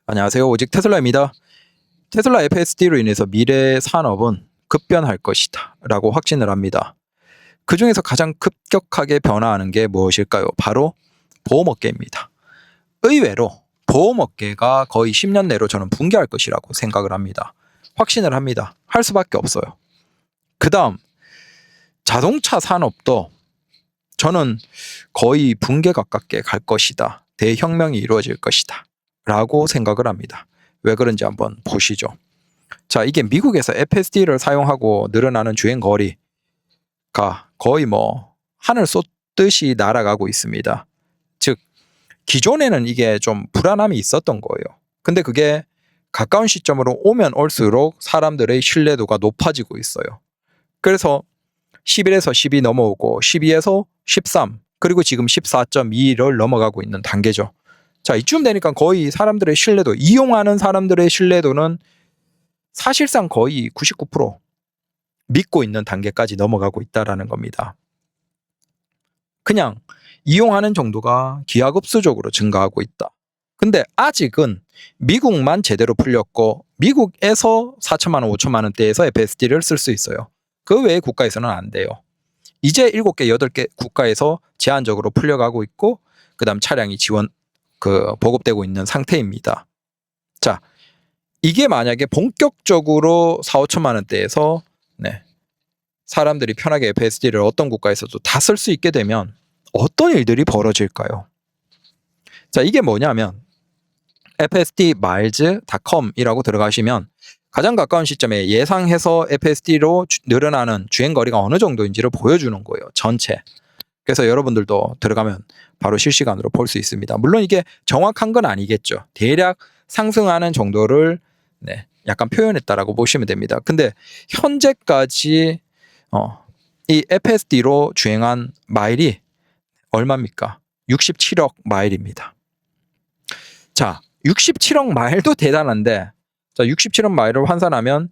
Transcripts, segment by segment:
안녕하세요. 오직 테슬라입니다. 테슬라 FSD로 인해서 미래 산업은 급변할 것이다 라고 확신을 합니다. 그 중에서 가장 급격하게 변화하는 게 무엇일까요? 바로 보험업계입니다. 의외로 보험업계가 거의 10년 내로 저는 붕괴할 것이라고 생각을 합니다. 확신을 합니다. 할 수밖에 없어요. 그 다음 자동차 산업도 저는 거의 붕괴 가깝게 갈 것이다. 대혁명이 이루어질 것이다 라고 생각을 합니다. 왜 그런지 한번 보시죠. 자, 이게 미국에서 FSD를 사용하고 늘어나는 주행 거리가 거의 하늘 쏟듯이 날아가고 있습니다. 즉 기존에는 이게 좀 불안함이 있었던 거예요. 근데 그게 가까운 시점으로 오면 올수록 사람들의 신뢰도가 높아지고 있어요. 그래서 11에서 12 넘어오고 12에서 13 그리고 지금 14.2를 넘어가고 있는 단계죠. 자, 이쯤 되니까 거의 사람들의 신뢰도, 이용하는 사람들의 신뢰도는 사실상 거의 99% 믿고 있는 단계까지 넘어가고 있다라는 겁니다. 그냥 이용하는 정도가 기하급수적으로 증가하고 있다. 근데 아직은 미국만 제대로 풀렸고 미국에서 4천만 원, 5천만 원대에서 FSD를 쓸 수 있어요. 그 외의 국가에서는 안 돼요. 이제 7개, 8개 국가에서 제한적으로 풀려가고 있고 그다음 차량이 보급되고 있는 상태입니다. 자, 이게 만약에 본격적으로 4, 5천만 원대에서 사람들이 편하게 FSD를 어떤 국가에서도 다 쓸 수 있게 되면 어떤 일들이 벌어질까요? 자, 이게 뭐냐면 fsdmiles.com이라고 들어가시면 가장 가까운 시점에 예상해서 FSD로 늘어나는 주행거리가 어느 정도인지를 보여주는 거예요. 전체. 그래서 여러분들도 들어가면 바로 실시간으로 볼 수 있습니다. 물론 이게 정확한 건 아니겠죠. 대략 상승하는 정도를 약간 표현했다라고 보시면 됩니다. 근데 현재까지 이 FSD로 주행한 마일이 얼마입니까? 67억 마일입니다. 자, 67억 마일도 대단한데, 자, 67억 마일을 환산하면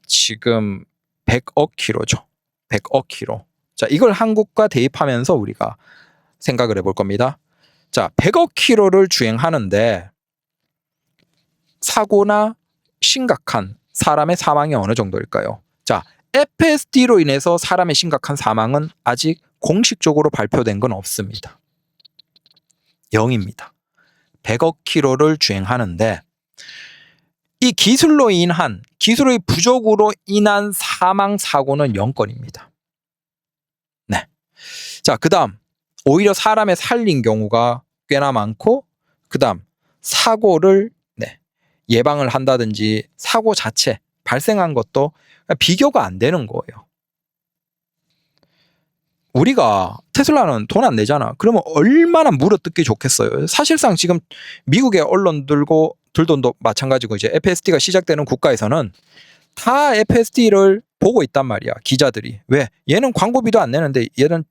지금 100억 킬로죠. 100억 킬로. 자, 이걸 한국과 대입하면서 우리가 생각을 해볼 겁니다. 자, 100억 킬로를 주행하는데 사고나 심각한 사람의 사망이 어느 정도일까요? 자, FSD로 인해서 사람의 심각한 사망은 아직 공식적으로 발표된 건 없습니다. 0입니다. 100억 킬로를 주행하는데 이 기술의 부족으로 인한 사망 사고는 0건입니다. 네. 자, 그다음 오히려 사람의 살린 경우가 꽤나 많고 그다음 사고를 예방을 한다든지 사고 자체 발생한 것도 비교가 안 되는 거예요. 우리가 테슬라는 돈 안 내잖아. 그러면 얼마나 물어뜯기 좋겠어요. 사실상 지금 미국의 언론들도 마찬가지고 이제 FSD가 시작되는 국가에서는 다 FSD를 보고 있단 말이야. 기자들이. 왜? 얘는 광고비도 안 내는데 얘는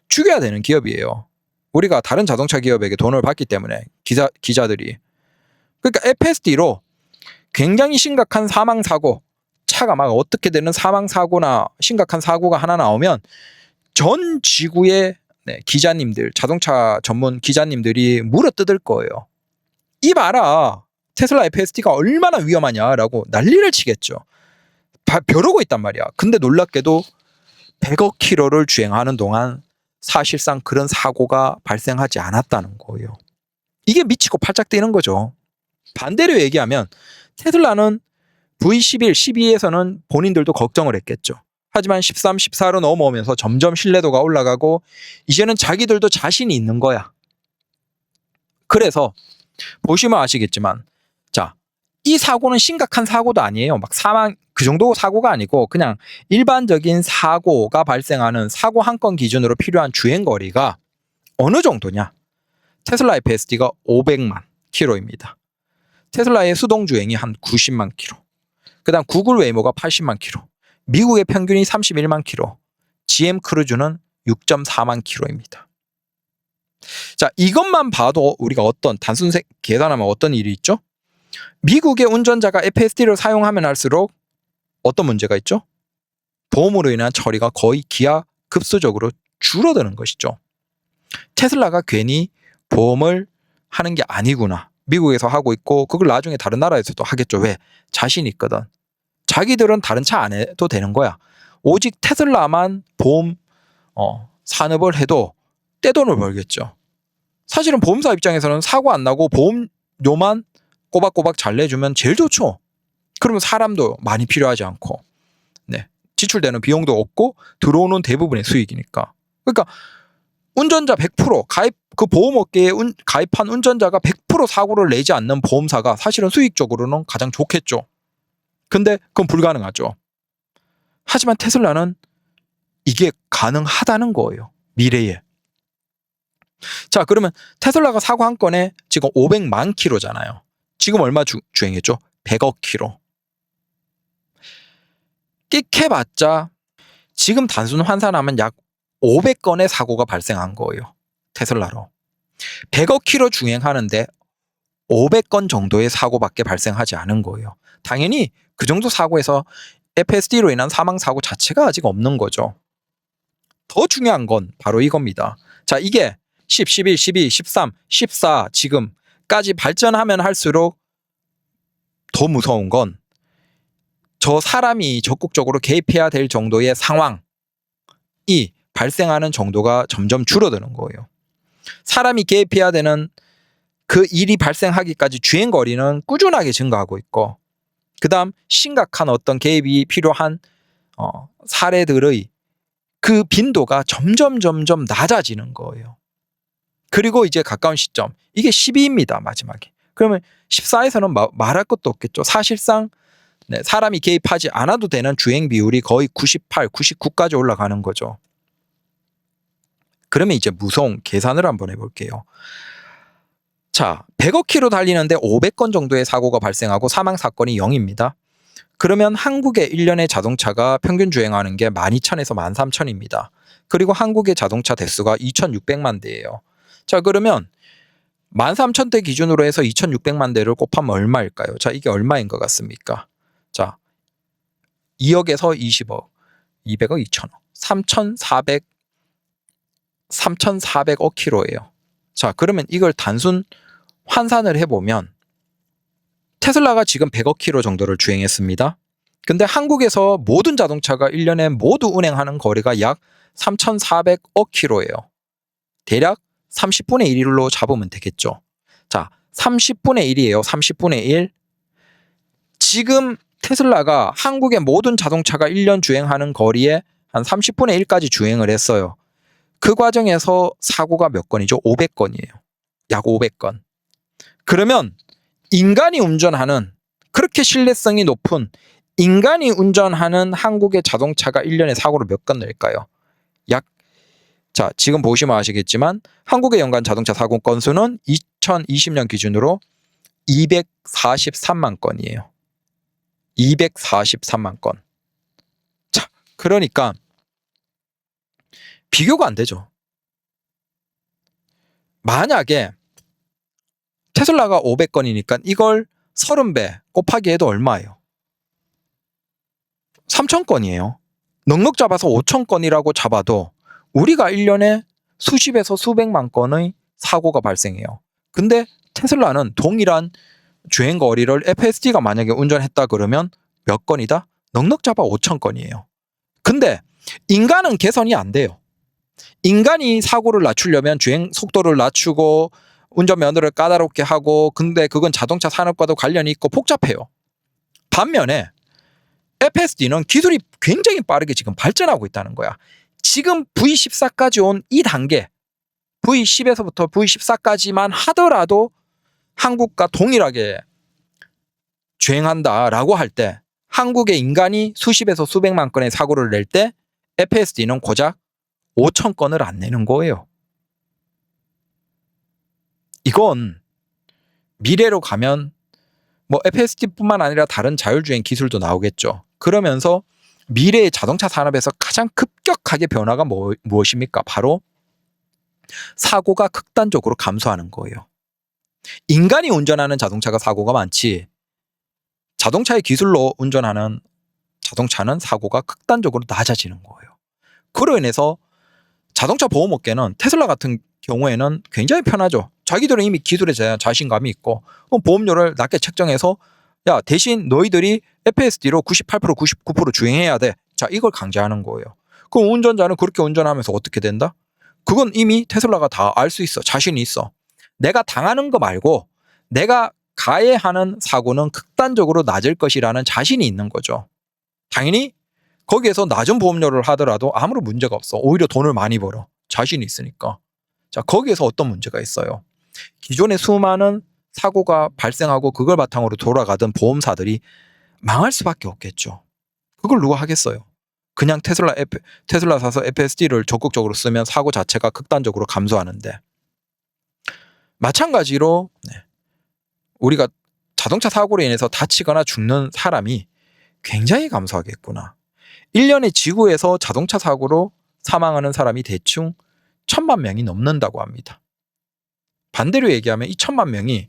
죽여야 되는 기업이에요. 우리가 다른 자동차 기업에게 돈을 받기 때문에 기자들이. 그러니까 FSD로 굉장히 심각한 사망 사고, 차가 막 어떻게 되는 사망 사고나 심각한 사고가 하나 나오면 전 지구의 기자님들, 자동차 전문 기자님들이 물어뜯을 거예요. 이 봐라, 테슬라 FSD가 얼마나 위험하냐라고 난리를 치겠죠. 벼르고 있단 말이야. 근데 놀랍게도 100억 킬로를 주행하는 동안 사실상 그런 사고가 발생하지 않았다는 거예요. 이게 미치고 팔짝 뛰는 거죠. 반대로 얘기하면 테슬라는 V11, 12에서는 본인들도 걱정을 했겠죠. 하지만 13, 14로 넘어오면서 점점 신뢰도가 올라가고 이제는 자기들도 자신이 있는 거야. 그래서 보시면 아시겠지만 자, 이 사고는 심각한 사고도 아니에요. 막 사망 그 정도 사고가 아니고 그냥 일반적인 사고가 발생하는 사고 한 건 기준으로 필요한 주행거리가 어느 정도냐? 테슬라 FSD가 500만 킬로입니다. 테슬라의 수동주행이 한 90만 킬로. 그 다음 구글 웨이모가 80만 킬로. 미국의 평균이 31만 킬로. GM 크루즈는 6.4만 킬로입니다. 자, 이것만 봐도 우리가 단순 계산하면 어떤 일이 있죠? 미국의 운전자가 FSD를 사용하면 할수록 어떤 문제가 있죠? 보험으로 인한 처리가 거의 기하급수적으로 줄어드는 것이죠. 테슬라가 괜히 보험을 하는 게 아니구나 미국에서 하고 있고 그걸 나중에 다른 나라에서도 하겠죠. 왜? 자신이 있거든. 자기들은 다른 차 안 해도 되는 거야. 오직 테슬라만 보험 산업을 해도 떼돈을 벌겠죠. 사실은 보험사 입장에서는 사고 안 나고 보험료만 꼬박꼬박 잘 내주면 제일 좋죠. 그러면 사람도 많이 필요하지 않고, 네, 지출되는 비용도 없고 들어오는 대부분의 수익이니까. 그러니까 운전자 100% 그 보험업계에 가입한 운전자가 100% 사고를 내지 않는 보험사가 사실은 수익적으로는 가장 좋겠죠. 근데 그건 불가능하죠. 하지만 테슬라는 이게 가능하다는 거예요. 미래에. 자, 그러면 테슬라가 사고 한 건에 지금 500만 킬로잖아요. 지금 얼마 주행했죠? 100억 킬로. 끽해봤자 지금 단순 환산하면 약 500건의 사고가 발생한 거예요. 테슬라로. 100억 킬로 주행하는데 500건 정도의 사고밖에 발생하지 않은 거예요. 당연히 그 정도 사고에서 FSD로 인한 사망사고 자체가 아직 없는 거죠. 더 중요한 건 바로 이겁니다. 자, 이게 10, 11, 12, 13, 14 지금까지 발전하면 할수록 더 무서운 건 저 사람이 적극적으로 개입해야 될 정도의 상황이 발생하는 정도가 점점 줄어드는 거예요. 사람이 개입해야 되는 그 일이 발생하기까지 주행거리는 꾸준하게 증가하고 있고, 그 다음 심각한 어떤 개입이 필요한 사례들의 그 빈도가 점점 낮아지는 거예요. 그리고 이제 가까운 시점, 이게 12입니다. 마지막에. 그러면 14에서는 말할 것도 없겠죠. 사실상 네, 사람이 개입하지 않아도 되는 주행 비율이 거의 98, 99까지 올라가는 거죠. 그러면 이제 무서운 계산을 한번 해볼게요. 자, 100억 킬로 달리는데 500건 정도의 사고가 발생하고 사망 사건이 0입니다. 그러면 한국의 1년의 자동차가 평균 주행하는 게 12,000에서 13,000입니다. 그리고 한국의 자동차 대수가 2,600만 대예요. 자, 그러면 13,000대 기준으로 해서 2,600만 대를 곱하면 얼마일까요? 자, 이게 얼마인 것 같습니까? 자, 2억에서 20억, 200억, 2천억, 3,400억 킬로예요. 자, 그러면 이걸 단순 환산을 해보면 테슬라가 지금 100억 킬로 정도를 주행했습니다. 근데 한국에서 모든 자동차가 1년에 모두 운행하는 거리가 약 3,400억 킬로예요. 대략 30분의 1로 잡으면 되겠죠. 자, 30분의 1이에요. 30분의 1. 지금 테슬라가 한국의 모든 자동차가 1년 주행하는 거리에 한 30분의 1까지 주행을 했어요. 그 과정에서 사고가 몇 건이죠? 500건이에요. 약 500건. 그러면 인간이 운전하는, 그렇게 신뢰성이 높은 인간이 운전하는 한국의 자동차가 1년에 사고를 몇 건 낼까요? 자, 지금 보시면 아시겠지만 한국의 연간 자동차 사고 건수는 2020년 기준으로 243만 건이에요. 243만 건. 자, 그러니까 비교가 안 되죠. 만약에 테슬라가 500건이니까 이걸 30배 곱하기 해도 얼마예요? 3,000건이에요. 넉넉 잡아서 5,000건이라고 잡아도 우리가 1년에 수십에서 수백만 건의 사고가 발생해요. 근데 테슬라는 동일한 주행거리를 FSD가 만약에 운전했다 그러면 몇 건이다? 넉넉 잡아 5,000건이에요. 근데 인간은 개선이 안 돼요. 인간이 사고를 낮추려면 주행 속도를 낮추고 운전면허를 까다롭게 하고, 근데 그건 자동차 산업과도 관련이 있고 복잡해요. 반면에 FSD는 기술이 굉장히 빠르게 지금 발전하고 있다는 거야. 지금 V14까지 온 이 단계, V10에서부터 V14까지만 하더라도 한국과 동일하게 주행한다라고 할 때, 한국의 인간이 수십에서 수백만 건의 사고를 낼 때 FSD는 고작 5,000건을 안 내는 거예요. 이건 미래로 가면 뭐 FSD뿐만 아니라 다른 자율주행 기술도 나오겠죠. 그러면서 미래의 자동차 산업에서 가장 급격하게 변화가 무엇입니까? 바로 사고가 극단적으로 감소하는 거예요. 인간이 운전하는 자동차가 사고가 많지, 자동차의 기술로 운전하는 자동차는 사고가 극단적으로 낮아지는 거예요. 그로 인해서 자동차 보험업계는 테슬라 같은 경우에는 굉장히 편하죠. 자기들은 이미 기술에 대한 자신감이 있고 보험료를 낮게 책정해서 야 대신 너희들이 FSD로 98% 99% 주행해야 돼. 자 이걸 강제하는 거예요. 그럼 운전자는 그렇게 운전하면서 어떻게 된다? 그건 이미 테슬라가 다 알 수 있어. 자신이 있어. 내가 당하는 거 말고 내가 가해하는 사고는 극단적으로 낮을 것이라는 자신이 있는 거죠. 당연히 거기에서 낮은 보험료를 하더라도 아무런 문제가 없어. 오히려 돈을 많이 벌어. 자신이 있으니까. 자, 거기에서 어떤 문제가 있어요? 기존에 수많은 사고가 발생하고 그걸 바탕으로 돌아가던 보험사들이 망할 수밖에 없겠죠. 그걸 누가 하겠어요? 그냥 테슬라 사서 FSD를 적극적으로 쓰면 사고 자체가 극단적으로 감소하는데. 마찬가지로 우리가 자동차 사고로 인해서 다치거나 죽는 사람이 굉장히 감소하겠구나. 1년에 지구에서 자동차 사고로 사망하는 사람이 대충 1000만 명이 넘는다고 합니다. 반대로 얘기하면 이 1000만 명이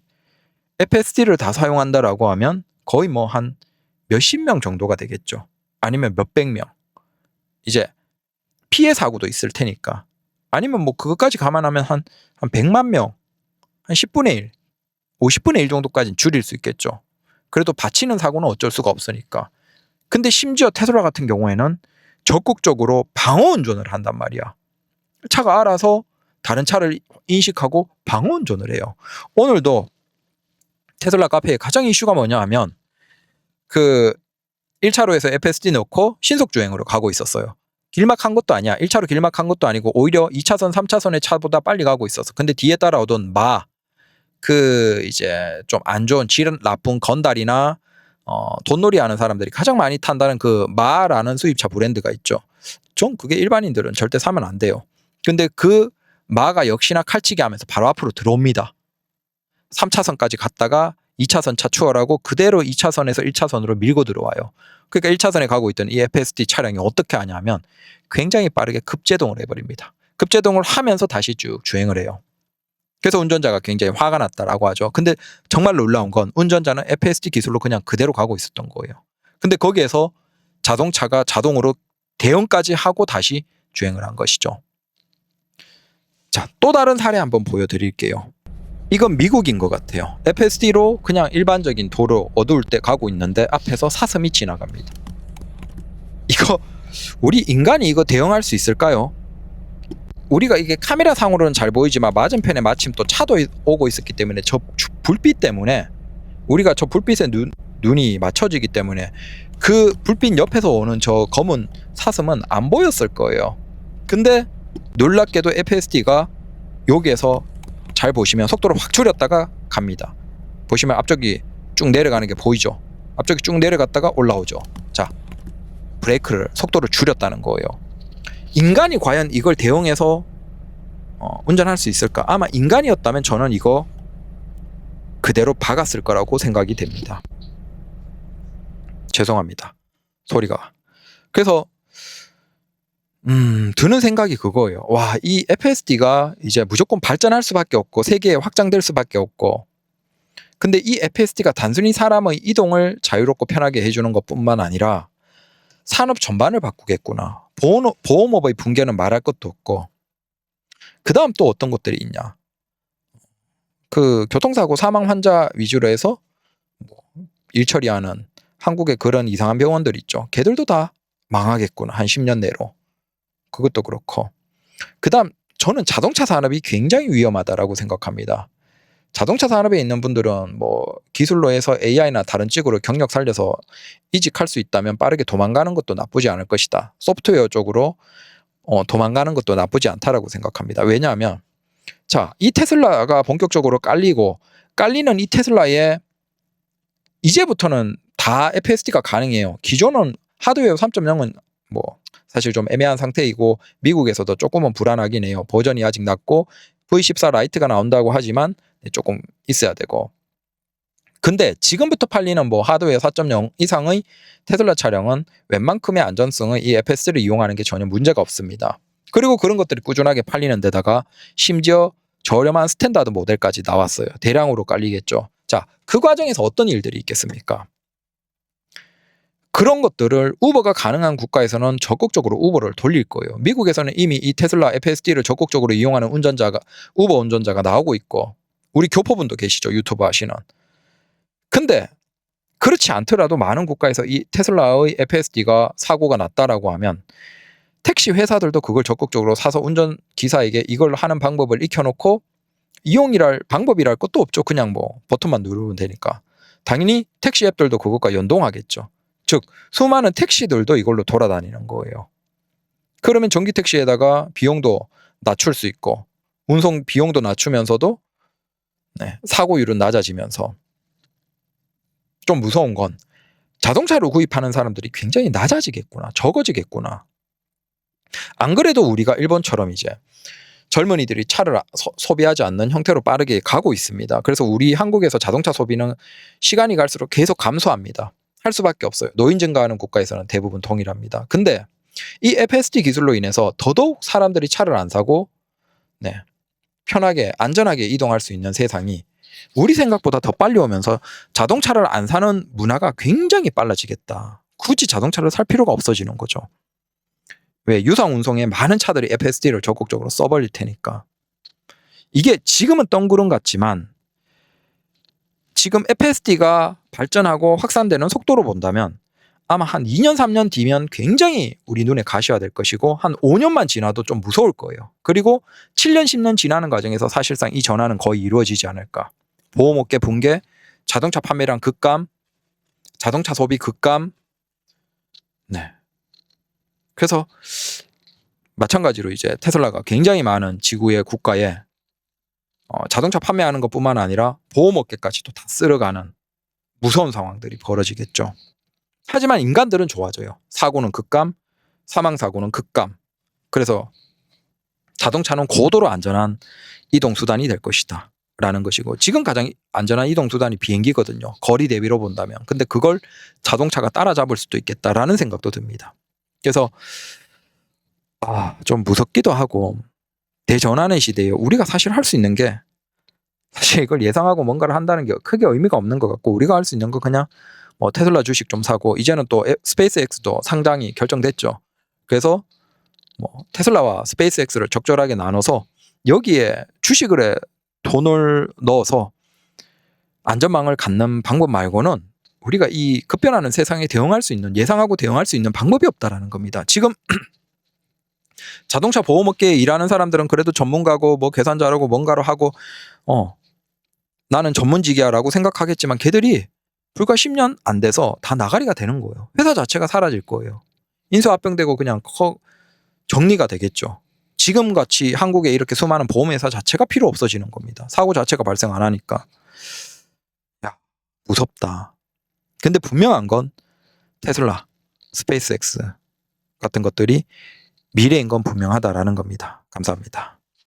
FSD를 다 사용한다라고 하면 거의 뭐 한 몇십 명 정도가 되겠죠. 아니면 몇백 명. 이제 피해 사고도 있을 테니까. 아니면 뭐 그것까지 감안하면 한 100만 명, 한 10분의 1, 50분의 1 정도까지는 줄일 수 있겠죠. 그래도 다치는 사고는 어쩔 수가 없으니까. 근데 심지어 테슬라 같은 경우에는 적극적으로 방어 운전을 한단 말이야. 차가 알아서 다른 차를 인식하고 방어 운전을 해요. 오늘도 테슬라 카페에 가장 이슈가 뭐냐 하면 그 1차로에서 FSD 넣고 신속주행으로 가고 있었어요. 길막한 것도 아니야. 1차로 길막한 것도 아니고 오히려 2차선, 3차선의 차보다 빨리 가고 있었어. 근데 뒤에 따라오던 이제 좀 안 좋은 질 나쁜 건달이나 돈놀이 하는 사람들이 가장 많이 탄다는 그 마라는 수입차 브랜드가 있죠. 전 그게 일반인들은 절대 사면 안 돼요. 근데 그 마가 역시나 칼치기 하면서 바로 앞으로 들어옵니다. 3차선까지 갔다가 2차선 차 추월하고 그대로 2차선에서 1차선으로 밀고 들어와요. 그러니까 1차선에 가고 있던 이 FSD 차량이 어떻게 하냐면 굉장히 빠르게 급제동을 해버립니다. 급제동을 하면서 다시 쭉 주행을 해요. 그래서 운전자가 굉장히 화가 났다라고 하죠. 근데 정말 놀라운 건 운전자는 FSD 기술로 그냥 그대로 가고 있었던 거예요. 근데 거기에서 자동차가 자동으로 대응까지 하고 다시 주행을 한 것이죠. 자, 또 다른 사례 한번 보여드릴게요. 이건 미국인 것 같아요. FSD로 그냥 일반적인 도로 어두울 때 가고 있는데 앞에서 사슴이 지나갑니다. 이거 우리 인간이 이거 대응할 수 있을까요? 우리가 이게 카메라 상으로는 잘 보이지만 맞은편에 마침 또 차도 오고 있었기 때문에 저 불빛 때문에 우리가 저 불빛에 눈이 맞춰지기 때문에 그 불빛 옆에서 오는 저 검은 사슴은 안 보였을 거예요. 근데 놀랍게도 FSD가 여기에서 잘 보시면 속도를 확 줄였다가 갑니다. 보시면 앞쪽이 쭉 내려가는 게 보이죠? 앞쪽이 쭉 내려갔다가 올라오죠. 자, 브레이크를 속도를 줄였다는 거예요. 인간이 과연 이걸 대응해서 운전할 수 있을까? 아마 인간이었다면 저는 이거 그대로 박았을 거라고 생각이 됩니다. 죄송합니다. 소리가. 그래서 드는 생각이 그거예요. 와, 이 FSD가 이제 무조건 발전할 수밖에 없고 세계에 확장될 수밖에 없고, 근데 이 FSD가 단순히 사람의 이동을 자유롭고 편하게 해주는 것뿐만 아니라 산업 전반을 바꾸겠구나. 보험업의 붕괴는 말할 것도 없고, 그 다음 또 어떤 것들이 있냐. 그 교통사고 사망 환자 위주로 해서 일 처리하는 한국의 그런 이상한 병원들 있죠. 걔들도 다 망하겠구나. 한 10년 내로. 그것도 그렇고. 그 다음 저는 자동차 산업이 굉장히 위험하다라고 생각합니다. 자동차 산업에 있는 분들은 뭐 기술로 해서 AI나 다른 쪽으로 경력 살려서 이직할 수 있다면 빠르게 도망가는 것도 나쁘지 않을 것이다. 소프트웨어 쪽으로 도망가는 것도 나쁘지 않다라고 생각합니다. 왜냐하면 자, 이 테슬라가 본격적으로 깔리는 이 테슬라에 이제부터는 다 FSD가 가능해요. 기존은 하드웨어 3.0은 뭐 사실 좀 애매한 상태이고 미국에서도 조금은 불안하긴 해요. 버전이 아직 낮고 V14 라이트가 나온다고 하지만 조금 있어야 되고. 근데 지금부터 팔리는 뭐 하드웨어 4.0 이상의 테슬라 차량은 웬만큼의 안전성의 이 FSD를 이용하는 게 전혀 문제가 없습니다. 그리고 그런 것들이 꾸준하게 팔리는 데다가 심지어 저렴한 스탠다드 모델까지 나왔어요. 대량으로 깔리겠죠. 자, 그 과정에서 어떤 일들이 있겠습니까? 그런 것들을 우버가 가능한 국가에서는 적극적으로 우버를 돌릴 거예요. 미국에서는 이미 이 테슬라 FSD를 적극적으로 이용하는 우버 운전자가 나오고 있고, 우리 교포분도 계시죠. 유튜브 하시는. 근데 그렇지 않더라도 많은 국가에서 이 테슬라의 FSD가 사고가 났다라고 하면 택시 회사들도 그걸 적극적으로 사서 운전기사에게 이걸 하는 방법을 익혀놓고 이용이랄 방법이랄 것도 없죠. 그냥 뭐 버튼만 누르면 되니까. 당연히 택시 앱들도 그것과 연동하겠죠. 즉 수많은 택시들도 이걸로 돌아다니는 거예요. 그러면 전기 택시에다가 비용도 낮출 수 있고 운송 비용도 낮추면서도 사고율은 낮아지면서 좀 무서운 건 자동차를 구입하는 사람들이 굉장히 낮아지겠구나, 적어지겠구나. 안 그래도 우리가 일본처럼 이제 젊은이들이 차를 소비하지 않는 형태로 빠르게 가고 있습니다. 그래서 우리 한국에서 자동차 소비는 시간이 갈수록 계속 감소합니다. 할 수밖에 없어요. 노인 증가하는 국가에서는 대부분 동일합니다. 근데 이 FSD 기술로 인해서 더더욱 사람들이 차를 안 사고 편하게 안전하게 이동할 수 있는 세상이 우리 생각보다 더 빨리 오면서 자동차를 안 사는 문화가 굉장히 빨라지겠다. 굳이 자동차를 살 필요가 없어지는 거죠. 왜? 유상 운송에 많은 차들이 FSD를 적극적으로 써버릴 테니까. 이게 지금은 덩그름 같지만 지금 FSD가 발전하고 확산되는 속도로 본다면 아마 한 2년 3년 뒤면 굉장히 우리 눈에 가시화될 것이고 한 5년만 지나도 좀 무서울 거예요. 그리고 7년 10년 지나는 과정에서 사실상 이 전환은 거의 이루어지지 않을까. 보험업계 붕괴, 자동차 판매량 급감, 자동차 소비 급감. 그래서 마찬가지로 이제 테슬라가 굉장히 많은 지구의 국가에 자동차 판매하는 것뿐만 아니라 보험업계까지도 다 쓸어가는 무서운 상황들이 벌어지겠죠. 하지만 인간들은 좋아져요. 사고는 급감, 사망사고는 급감. 그래서 자동차는 고도로 안전한 이동수단이 될 것이다 라는 것이고, 지금 가장 안전한 이동수단이 비행기거든요. 거리 대비로 본다면. 근데 그걸 자동차가 따라잡을 수도 있겠다라는 생각도 듭니다. 그래서 좀 무섭기도 하고, 대전환의 시대에 우리가 사실 할 수 있는 게 사실 이걸 예상하고 뭔가를 한다는 게 크게 의미가 없는 것 같고, 우리가 할 수 있는 거 그냥 뭐 테슬라 주식 좀 사고, 이제는 또 스페이스X도 상장이 결정됐죠. 그래서 뭐 테슬라와 스페이스X를 적절하게 나눠서 여기에 주식을 돈을 넣어서 안전망을 갖는 방법 말고는 우리가 이 급변하는 세상에 대응할 수 있는, 예상하고 대응할 수 있는 방법이 없다라는 겁니다. 지금 자동차 보험업계에 일하는 사람들은 그래도 전문가고 뭐 계산자라고 뭔가로 하고 나는 전문직이야 라고 생각하겠지만 걔들이 불과 10년 안 돼서 다 나가리가 되는 거예요. 회사 자체가 사라질 거예요. 인수합병되고 그냥 정리가 되겠죠. 지금같이 한국에 이렇게 수많은 보험회사 자체가 필요 없어지는 겁니다. 사고 자체가 발생 안 하니까. 야, 무섭다. 근데 분명한 건 테슬라, 스페이스X 같은 것들이 미래인 건 분명하다라는 겁니다. 감사합니다.